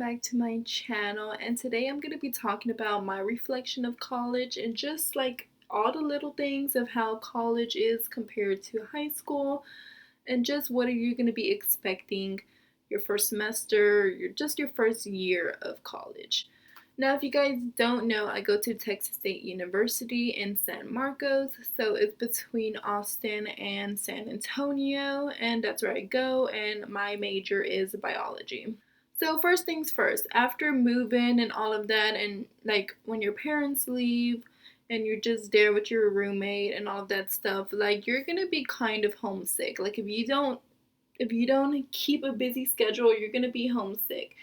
back to my channel, and today I'm going to be talking about my reflection of college and just like all the little things of how college is compared to high school, and just what are you going to be expecting your first semester, your first year of college. Now, if you guys don't know, I go to Texas State University in San Marcos, so it's between Austin and San Antonio, and that's where I go, and my major is biology. So first things first, after moving and all of that, and like when your parents leave and you're just there with your roommate and all of that stuff, like you're gonna be kind of homesick. Like if you don't keep a busy schedule, you're gonna be homesick.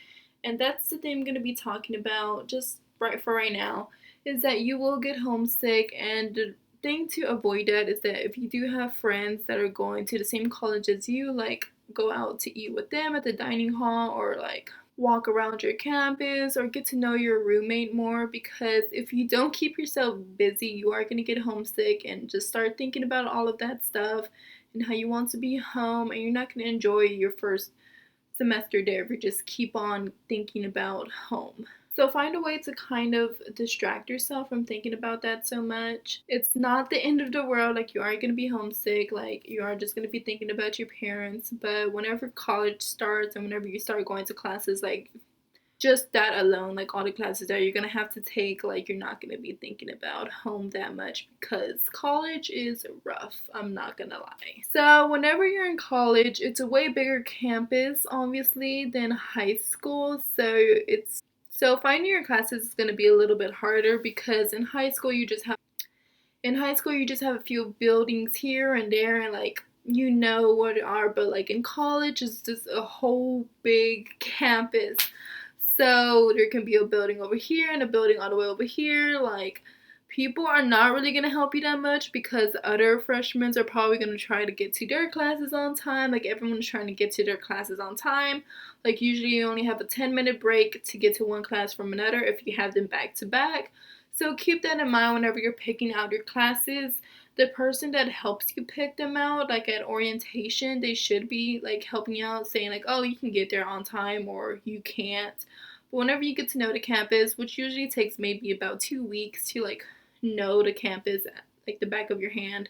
And that's the thing I'm gonna be talking about just right now, is that you will get homesick, and the thing to avoid that is that if you do have friends that are going to the same college as you, like go out to eat with them at the dining hall, or like walk around your campus, or get to know your roommate more, because if you don't keep yourself busy, you are going to get homesick and just start thinking about all of that stuff and how you want to be home, and you're not going to enjoy your first semester there if you just keep on thinking about home. So find a way to kind of distract yourself from thinking about that so much. It's not the end of the world, like you are going to be homesick, like you are just going to be thinking about your parents, but whenever college starts and whenever you start going to classes, like just that alone, like all the classes that you're gonna have to take, like you're not gonna be thinking about home that much because college is rough, I'm not gonna lie. So whenever you're in college, it's a way bigger campus obviously than high school, so finding your classes is gonna be a little bit harder, because in high school you just have a few buildings here and there, and like you know what it are, but like in college it's just a whole big campus. So there can be a building over here and a building all the way over here. Like people are not really gonna help you that much, because other freshmen are probably gonna try to get to their classes on time. Like everyone's trying to get to their classes on time. Like usually you only have a 10-minute break to get to one class from another if you have them back to back. So keep that in mind whenever you're picking out your classes. The person that helps you pick them out, like at orientation, they should be like helping you out, saying like, oh, you can get there on time or you can't. But whenever you get to know the campus, which usually takes maybe about 2 weeks to like know the campus like the back of your hand.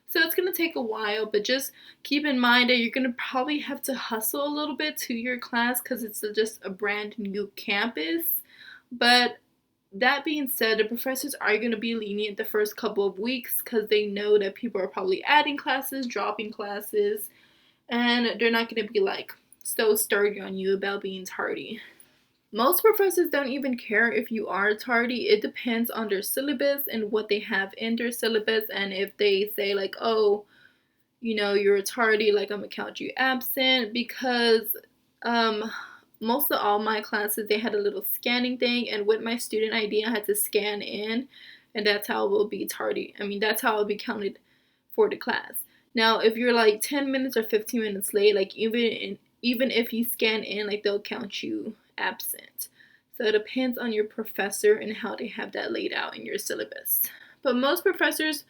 So it's going to take a while, but just keep in mind that you're going to probably have to hustle a little bit to your class because it's just a brand new campus. But that being said, the professors are going to be lenient the first couple of weeks because they know that people are probably adding classes, dropping classes, and they're not going to be like so sturdy on you about being tardy. Most professors don't even care if you are tardy. It depends on their syllabus and what they have in their syllabus, and if they say like, oh, you're tardy, like I'm gonna count you absent, because um most of all my classes, they had a little scanning thing, and with my student ID I had to scan in, and that's how it will be tardy. I mean, that's how it'll be counted for the class. Now if you're like 10 minutes or 15 minutes late, like even if you scan in, like they'll count you absent. So it depends on your professor and how they have that laid out in your syllabus. But most professors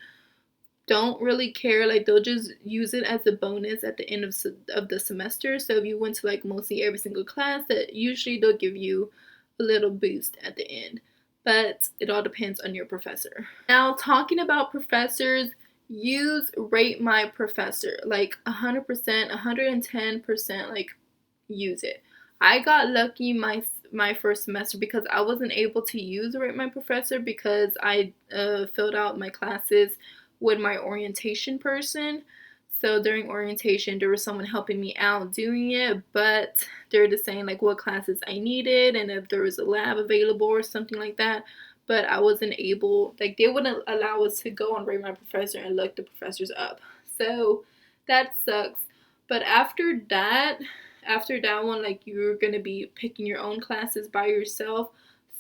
don't really care, like they'll just use it as a bonus at the end of the semester. So if you went to like mostly every single class, that usually they'll give you a little boost at the end, but it all depends on your professor. Now talking about professors, use rate my professor, like 100%, 110%, like use it. I got lucky my first semester because I wasn't able to use rate my professor because I filled out my classes with my orientation person. So during orientation, there was someone helping me out doing it, but they're just saying like what classes I needed and if there was a lab available or something like that. But I wasn't able, like they wouldn't allow us to go on Rate My Professor and look the professors up. So that sucks. But after that one, like you're gonna be picking your own classes by yourself.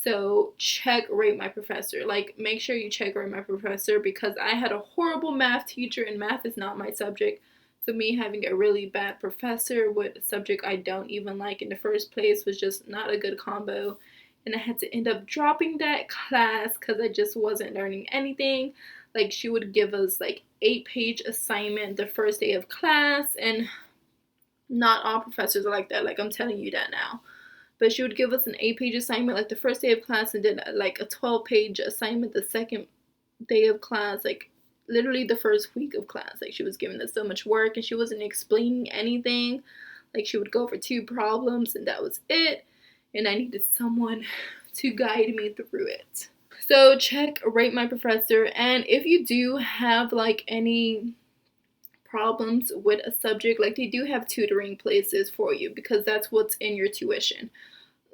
So check Rate My Professor. Like make sure you check Rate My Professor, because I had a horrible math teacher and math is not my subject. So me having a really bad professor with a subject I don't even like in the first place was just not a good combo. And I had to end up dropping that class because I just wasn't learning anything. Like she would give us like 8-page assignment the first day of class, and not all professors are like that. Like I'm telling you that now. but she would give us an 8-page assignment like the first day of class, and then like a 12-page assignment the second day of class, like literally the first week of class. Like she was giving us so much work and she wasn't explaining anything. Like she would go over 2 problems and that was it, and I needed someone to guide me through it. So check Rate My Professor, and if you do have like any problems with a subject, like they do have tutoring places for you because that's what's in your tuition.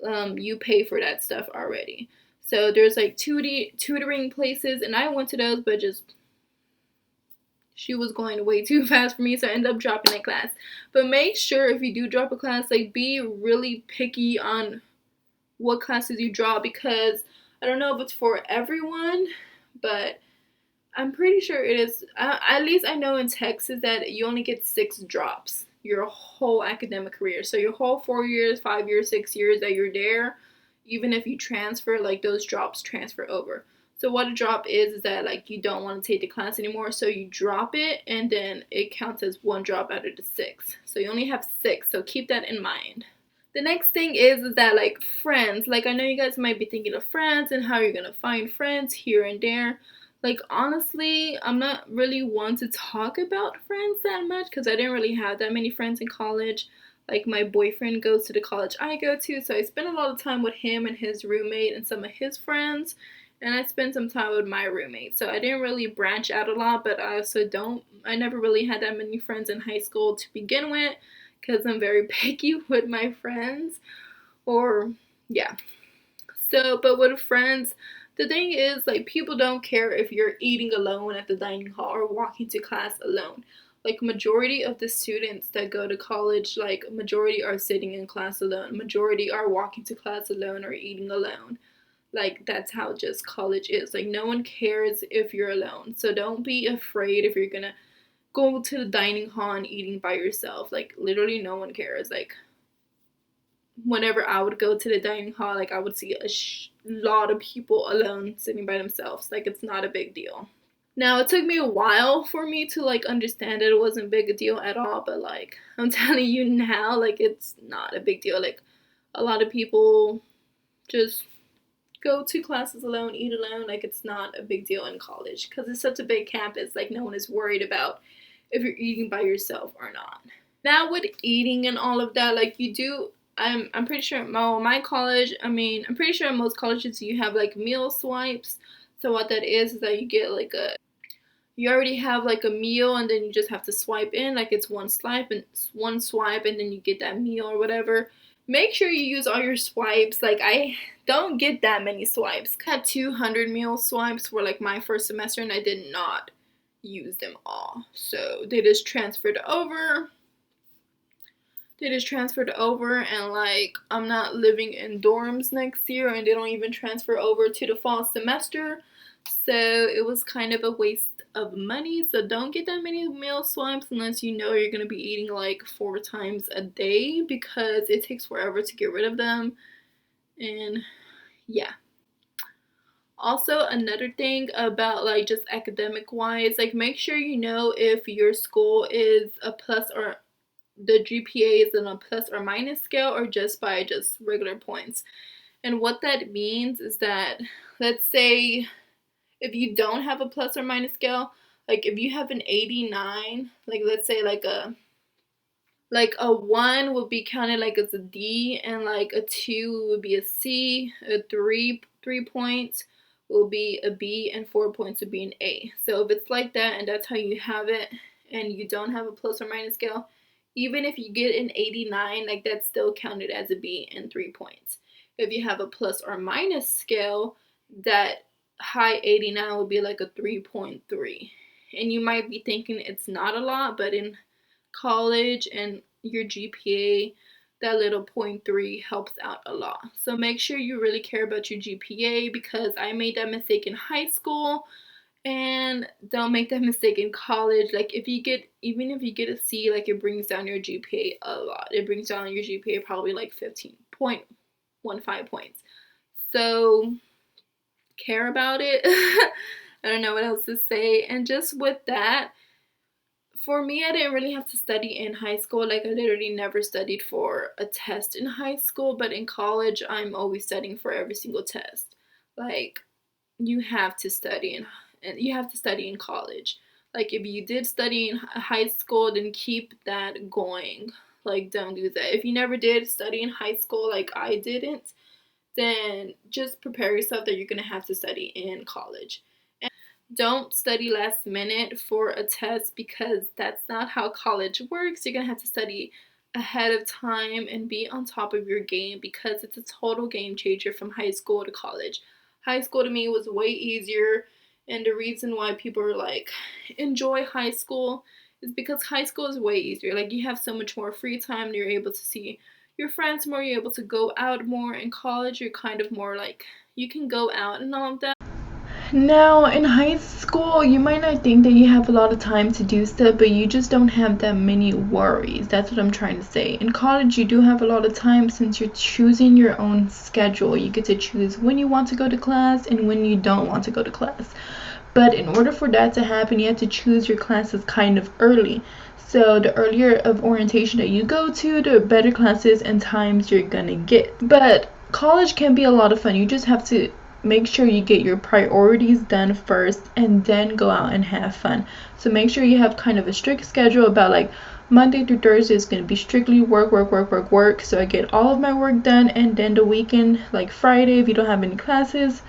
You pay for that stuff already. So there's like tutoring places, and I went to those, but just she was going way too fast for me, so I ended up dropping that class. But make sure if you do drop a class, like be really picky on what classes you drop, because I don't know if it's for everyone, but I'm pretty sure it is. At least I know in Texas that you only get 6 drops your whole academic career. So your whole 4 years, 5 years, 6 years that you're there, even if you transfer, like those drops transfer over. So what a drop is that like you don't want to take the class anymore, so you drop it and then it counts as 1 drop out of the 6. So you only have 6, so keep that in mind. The next thing is that like friends, like I know you guys might be thinking of friends and how you're gonna find friends here and there. Like honestly, I'm not really one to talk about friends that much because I didn't really have that many friends in college. Like my boyfriend goes to the college I go to, so I spend a lot of time with him and his roommate and some of his friends, and I spend some time with my roommate. So I didn't really branch out a lot, but I never really had that many friends in high school to begin with because I'm very picky with my friends. Or yeah. So, but with friends, the thing is, like, people don't care if you're eating alone at the dining hall or walking to class alone. Like, majority of the students that go to college, like, majority are sitting in class alone. Majority are walking to class alone or eating alone. Like, that's how just college is. Like, no one cares if you're alone. So don't be afraid if you're gonna go to the dining hall and eating by yourself. Like, literally no one cares. Like, whenever I would go to the dining hall, like I would see a lot of people alone sitting by themselves. Like it's not a big deal. Now it took me a while for me to like understand that it wasn't a big deal at all, but like I'm telling you now, like it's not a big deal. Like a lot of people just go to classes alone, eat alone. Like it's not a big deal in college because it's such a big campus. Like no one is worried about if you're eating by yourself or not. Now with eating and all of that, like you do, I'm pretty sure my college, I'm pretty sure most colleges you have like meal swipes. So what that is that you get like you already have like a meal and then you just have to swipe in, like it's one swipe and then you get that meal or whatever. Make sure you use all your swipes. Like I don't get that many swipes. I had 200 meal swipes for like my first semester and I did not use them all. So they just transferred over. And like I'm not living in dorms next year and they don't even transfer over to the fall semester, so it was kind of a waste of money. So don't get that many meal swipes unless you know you're going to be eating like 4 times a day because it takes forever to get rid of them. And yeah, also another thing about like just academic wise, like make sure you know if your school is a plus or the GPA is on a plus or minus scale or just by just regular points. And what that means is that, let's say if you don't have a plus or minus scale, like if you have an 89, like let's say like a 1 would be counted like as a D, and like a 2 would be a C, a 3 points will be a B, and 4 points would be an A. So if it's like that and that's how you have it and you don't have a plus or minus scale, even if you get an 89, like that's still counted as a B and 3 points. If you have a plus or minus scale, that high 89 will be like a 3.3. And you might be thinking it's not a lot, but in college and your GPA, that little 0.3 helps out a lot. So make sure you really care about your GPA, because I made that mistake in high school. And don't make that mistake in college. Like even if you get a C, like it brings down your GPA a lot. It brings down your GPA probably like 15.15 points. So care about it. I don't know what else to say. And just with that, For me, I didn't really have to study in high school. Like, I literally never studied for a test in high school, but in college, I'm always studying for every single test. Like, you have to study and you have to study in college. Like, if you did study in high school, then keep that going. Like, don't do that. If you never did study in high school, like I didn't, then just prepare yourself that you're gonna have to study in college. Don't study last minute for a test because that's not how college works. You're going to have to study ahead of time and be on top of your game because it's a total game changer from high school to college. High school to me was way easier, and the reason why people are like enjoy high school is because high school is way easier. Like, you have so much more free time, you're able to see your friends more, you're able to go out more. In college, you're kind of more like you can go out and all of that. Now, in high school, you might not think that you have a lot of time to do stuff, but you just don't have that many worries. That's what I'm trying to say. In college, you do have a lot of time since you're choosing your own schedule. You get to choose when you want to go to class and when you don't want to go to class. But in order for that to happen, you have to choose your classes kind of early. So the earlier of orientation that you go to, the better classes and times you're gonna get. But college can be a lot of fun. You just have to make sure you get your priorities done first and then go out and have fun. So make sure you have kind of a strict schedule about like Monday through Thursday is going to be strictly work, work, work, work, work. So I get all of my work done, and then the weekend, like Friday, if you don't have any classes,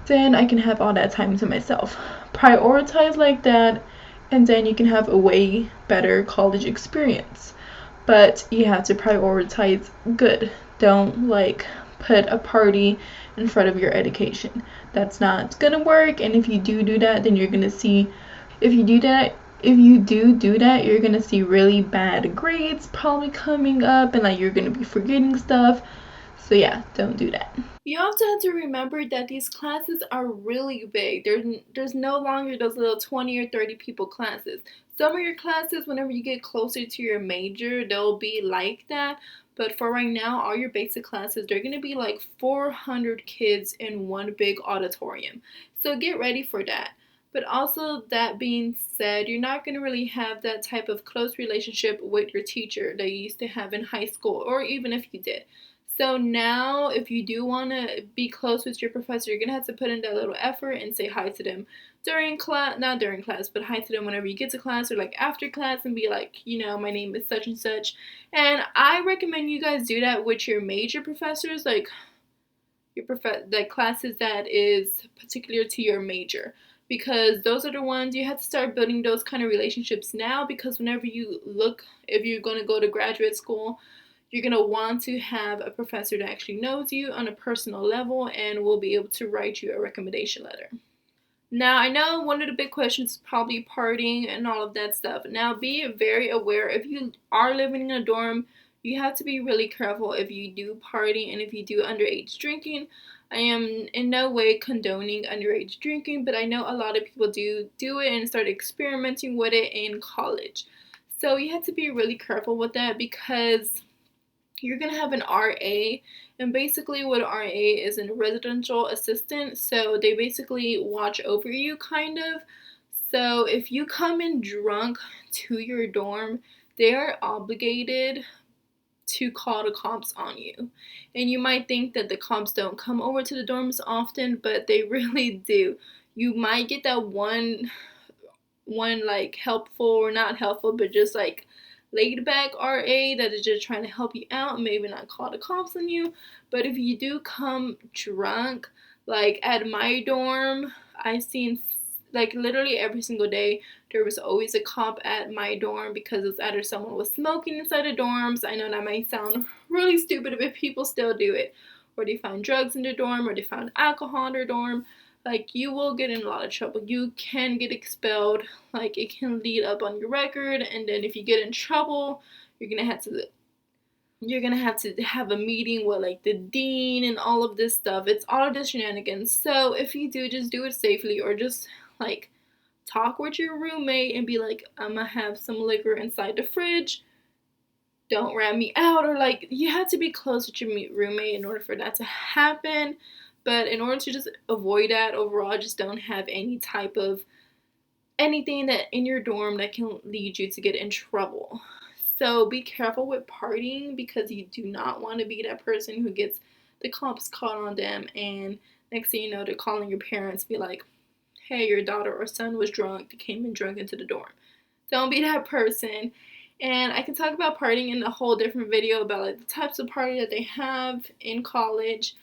then I can have all that time to myself. Prioritize like that, and then you can have a way better college experience. But you have to prioritize good. Don't like put a party in front of your education. That's not gonna work. And if you do that, then you're gonna see if you do that if you do that, you're gonna see really bad grades probably coming up, and like you're gonna be forgetting stuff. So yeah, don't do that. You also have to remember that these classes are really big. There's no longer those little 20 or 30 people classes. Some of your classes, whenever you get closer to your major, they'll be like that. But for right now, all your basic classes, they're going to be like 400 kids in one big auditorium. So get ready for that. But also, that being said, you're not going to really have that type of close relationship with your teacher that you used to have in high school, or even if you did. So now, if you do want to be close with your professor, you're going to have to put in that little effort and say hi to them during class, not during class, but hi to them whenever you get to class or like after class, and be like, my name is such and such. And I recommend you guys do that with your major professors, like like classes that is particular to your major, because those are the ones you have to start building those kind of relationships now, because whenever you look, if you're going to go to graduate school, you're going to want to have a professor that actually knows you on a personal level and will be able to write you a recommendation letter. Now, I know one of the big questions is probably partying and all of that stuff. Now, be very aware if you are living in a dorm, you have to be really careful if you do party and if you do underage drinking. I am in no way condoning underage drinking, but I know a lot of people do it and start experimenting with it in college. So you have to be really careful with that, because you're going to have an RA, and basically what an RA is, a residential assistant. So they basically watch over you, kind of. So if you come in drunk to your dorm, they are obligated to call the cops on you. And you might think that the cops don't come over to the dorms often, but they really do. You might get that one like helpful, or not helpful, but just like laid back RA that is just trying to help you out and maybe not call the cops on you. But if you do come drunk, like at my dorm, I've seen like literally every single day there was always a cop at my dorm, because it's either someone was smoking inside the dorms. I know that might sound really stupid, but people still do it. Or they found drugs in their dorm, or they found alcohol in their dorm. Like, you will get in a lot of trouble. You can get expelled. Like, it can lead up on your record, and then if you get in trouble, you're gonna have to have a meeting with like the dean and all of this stuff. It's all of this shenanigans. So if you do, just do it safely, or just like talk with your roommate and be like, I'm gonna have some liquor inside the fridge. Don't rat me out. Or like, you have to be close with your roommate in order for that to happen. But in order to just avoid that overall, just don't have any type of anything that in your dorm that can lead you to get in trouble. So be careful with partying because you do not want to be that person who gets the cops caught on them, and next thing you know, they're calling your parents, be like, hey, your daughter or son was drunk, they came in drunk into the dorm. Don't be that person. And I can talk about partying in a whole different video about like the types of party that they have in college.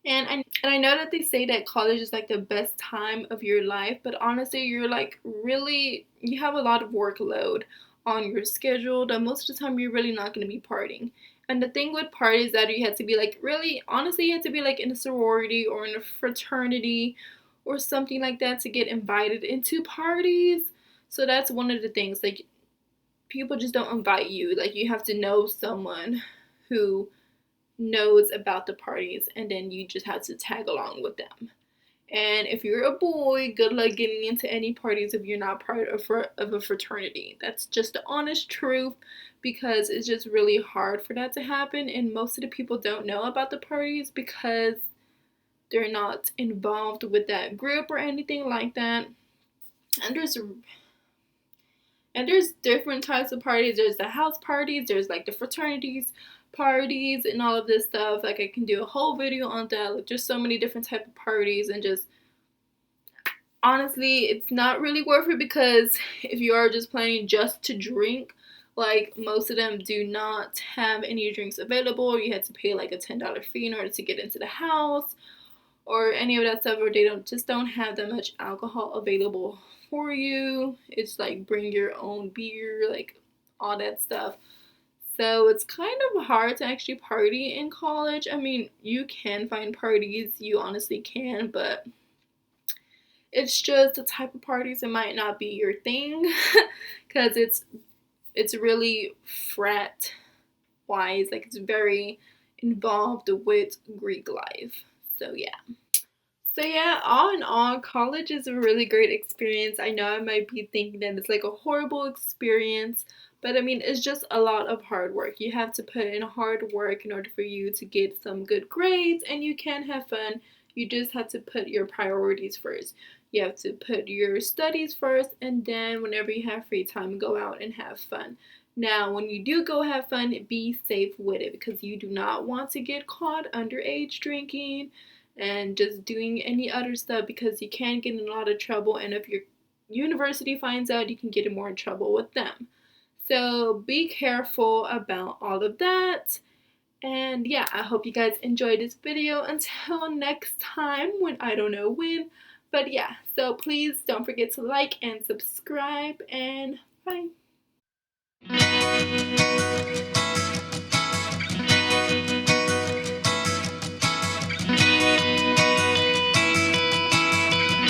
And I know that they say that college is like the best time of your life, but honestly, you're like really, you have a lot of workload on your schedule that most of the time you're really not going to be partying. And the thing with parties is that you have to be like really, honestly, you have to be like in a sorority or in a fraternity or something like that to get invited into parties. So that's one of the things. Like people just don't invite you. Like you have to know someone who knows about the parties, and then you just have to tag along with them. And if you're a boy, good luck getting into any parties if you're not part of a fraternity. That's just the honest truth, because it's just really hard for that to happen. And most of the people don't know about the parties because they're not involved with that group or anything like that. And there's different types of parties. There's the house parties, there's like the fraternities parties and all of this stuff. Like I can do a whole video on that. Like just so many different type of parties, and just honestly, it's not really worth it because if you are just planning just to drink, like most of them do not have any drinks available. You had to pay like a $10 fee in order to get into the house or any of that stuff, or they don't have that much alcohol available for you. It's like bring your own beer, like all that stuff. So it's kind of hard to actually party in college. I mean, you can find parties, you honestly can, but it's just the type of parties, it might not be your thing because it's really frat wise, like it's very involved with Greek life. So yeah. So yeah, all in all, college is a really great experience. I know I might be thinking that it's like a horrible experience, but I mean, it's just a lot of hard work. You have to put in hard work in order for you to get some good grades, and you can have fun. You just have to put your priorities first. You have to put your studies first, and then whenever you have free time, go out and have fun. Now, when you do go have fun, be safe with it because you do not want to get caught underage drinking and just doing any other stuff, because you can get in a lot of trouble, and if your university finds out, you can get in more trouble with them. So be careful about all of that. And yeah, I hope you guys enjoyed this video. Until next time, when I don't know when, but yeah, so please don't forget to like and subscribe, and bye.